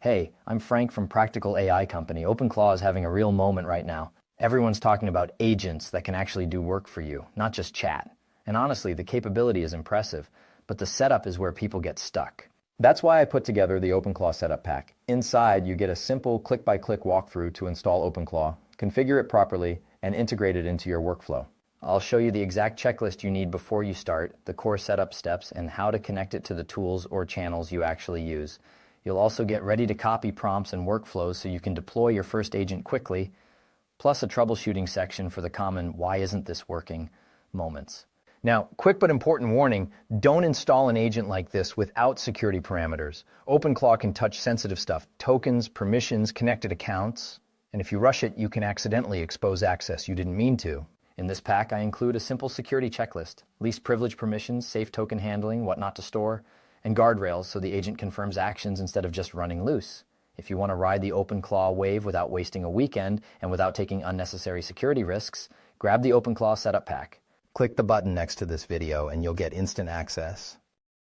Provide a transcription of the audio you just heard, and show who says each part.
Speaker 1: Hey, I'm Frank from Practical AI Company. OpenClaw is having a real moment right now. Everyone's talking about agents that can actually do work for you, not just chat. And honestly, the capability is impressive, but the setup is where people get stuck. That's why I put together the OpenClaw Setup Pack. Inside, you get a simple click-by-click walkthrough to install OpenClaw, configure it properly, and integrate it into your workflow. I'll show you the exact checklist you need before you start, the core setup steps, and how to connect it to the tools or channels you actually use. You'll also get ready-to-copy prompts and workflows so you can deploy your first agent quickly, plus a troubleshooting section for the common "why isn't this working" moments. Now, quick but important warning, don't install an agent like this without security parameters. OpenClaw can touch sensitive stuff, tokens, permissions, connected accounts, and if you rush it, you can accidentally expose access you didn't mean to. In this pack, I include a simple security checklist, least privilege permissions, safe token handling, what not to store, and guardrails so the agent confirms actions instead of just running loose. If you want to ride the OpenClaw wave without wasting a weekend and without taking unnecessary security risks, grab the OpenClaw Setup Pack. Click the button next to this video and you'll get instant access.